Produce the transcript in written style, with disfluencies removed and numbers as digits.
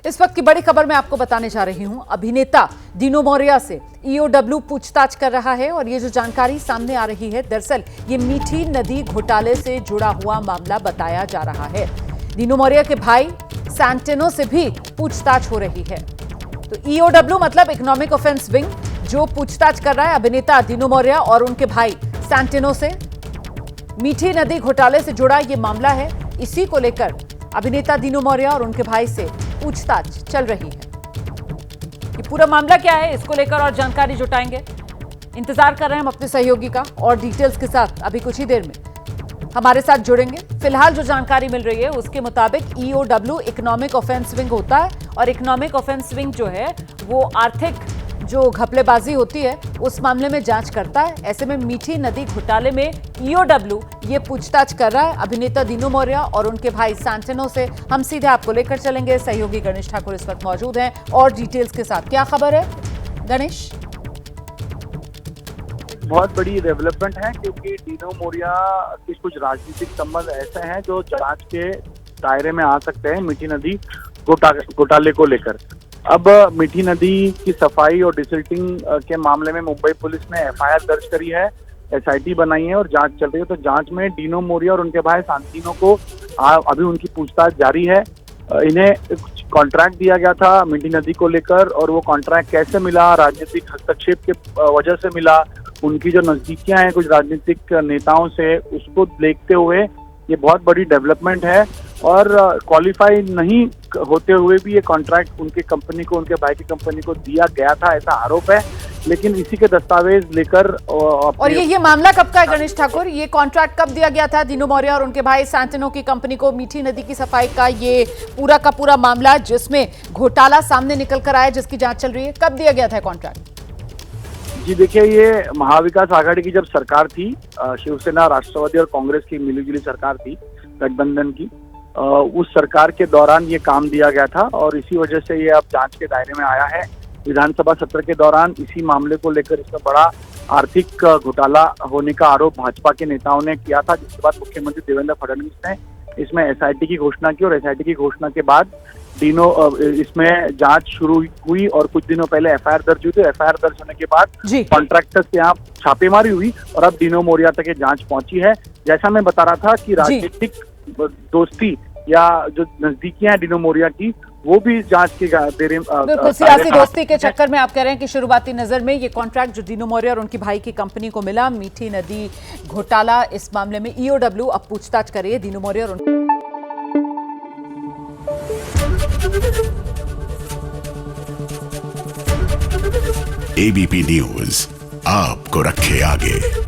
इस वक्त की बड़ी खबर मैं आपको बताने जा रही हूं। अभिनेता दीनू मौर्या से ईओडब्ल्यू पूछताछ कर रहा है और ये जो जानकारी सामने आ रही है, दरअसल ये मीठी नदी घोटाले से जुड़ा हुआ मामला बताया जा रहा है। दीनू मौर्या के भाई सैंटिनो से भी पूछताछ हो रही है। तो ईओडब्ल्यू मतलब इकोनॉमिक ऑफेंस विंग, जो पूछताछ कर रहा है अभिनेता दीनू मौर्या और उनके भाई सैंटिनो से। मीठी नदी घोटाले से जुड़ा ये मामला है। इसी को लेकर अभिनेता दीनू मौर्या और उनके भाई से पूछताछ चल रही है। ये पूरा मामला क्या है, इसको लेकर और जानकारी जुटाएंगे। इंतजार कर रहे हैं हम अपने सहयोगी का और डिटेल्स के साथ अभी कुछ ही देर में हमारे साथ जुड़ेंगे। फिलहाल जो जानकारी मिल रही है उसके मुताबिक ईओडब्ल्यू इकोनॉमिक ऑफेंस विंग होता है और इकोनॉमिक ऑफेंस विंग जो है वो आर्थिक जो घपलेबाजी होती है उस मामले में जांच करता है। ऐसे में मीठी नदी घोटाले में ईओडब्ल्यू ये पूछताछ कर रहा है अभिनेता दीनू मौर्या और उनके भाई सैंटिनो से। हम सीधे आपको लेकर चलेंगे। सहयोगी गणेश ठाकुर इस वक्त मौजूद हैं और डिटेल्स के साथ। क्या खबर है गणेश? बहुत बड़ी डेवलपमेंट है क्योंकि दीनू मौर्या के कुछ राजनीतिक संबंध ऐसे हैं जो जांच के दायरे में आ सकते हैं मीठी नदी घोटाले को लेकर। अब मीठी नदी की सफाई और डिसिल्टिंग के मामले में मुंबई पुलिस ने एफआईआर दर्ज करी है, एसआईटी बनाई है और जांच चल रही है। तो जांच में दीनू मौर्या और उनके भाई सैंटिनो को अभी उनकी पूछताछ जारी है। इन्हें कॉन्ट्रैक्ट दिया गया था मीठी नदी को लेकर और वो कॉन्ट्रैक्ट कैसे मिला, राजनीतिक हस्तक्षेप के वजह से मिला, उनकी जो नजदीकियां हैं कुछ राजनीतिक नेताओं से, उसको देखते हुए ये बहुत बड़ी डेवलपमेंट है। और क्वालिफाई नहीं होते हुए भी ये कॉन्ट्रैक्ट उनके कंपनी को, उनके भाई की कंपनी को दिया गया था, ऐसा आरोप है। लेकिन इसी के दस्तावेज लेकर और ये मामला कब का है गणेश ठाकुर? ये कॉन्ट्रैक्ट कब दिया गया था दीनू मौर्या और उनके भाई सैंटिनो की कंपनी को मीठी नदी की सफाई का? ये पूरा का पूरा मामला जिसमें घोटाला सामने निकल कर आया, जिसकी जांच चल रही है, कब दिया गया था कॉन्ट्रैक्ट? जी देखिए, ये महाविकास आघाड़ी की जब सरकार थी, शिवसेना, राष्ट्रवादी और कांग्रेस की मिलीजुली सरकार थी, गठबंधन की, उस सरकार के दौरान ये काम दिया गया था और इसी वजह से ये अब जांच के दायरे में आया है। विधानसभा सत्र के दौरान इसी मामले को लेकर इसमें बड़ा आर्थिक घोटाला होने का आरोप भाजपा के नेताओं ने किया था, जिसके बाद मुख्यमंत्री देवेंद्र फडणवीस ने इसमें एसआईटी की घोषणा की और एसआईटी की घोषणा के बाद इसमें जांच शुरू हुई और कुछ दिनों पहले एफआईआर दर्ज हुई। तो एफआईआर दर्ज होने के बाद कॉन्ट्रैक्टर्स के यहाँ छापेमारी हुई और अब दीनू मौर्या तक ये जांच पहुंची है। जैसा मैं बता रहा था कि राजनीतिक दोस्ती या जो नजदीकियां हैं दीनू मौर्या की, वो भी जांच के दायरे में। बिल्कुल, सियासी दोस्ती के चक्कर में आप कह रहे हैं कि शुरुआती नजर में ये कॉन्ट्रैक्ट जो दीनू मौर्या और उनकी भाई की कंपनी को मिला, मीठी नदी घोटाला, इस मामले में ईओडब्ल्यू अब पूछताछ कर रही है दीनू मौर्या और एबीपी न्यूज आपको रखे आगे।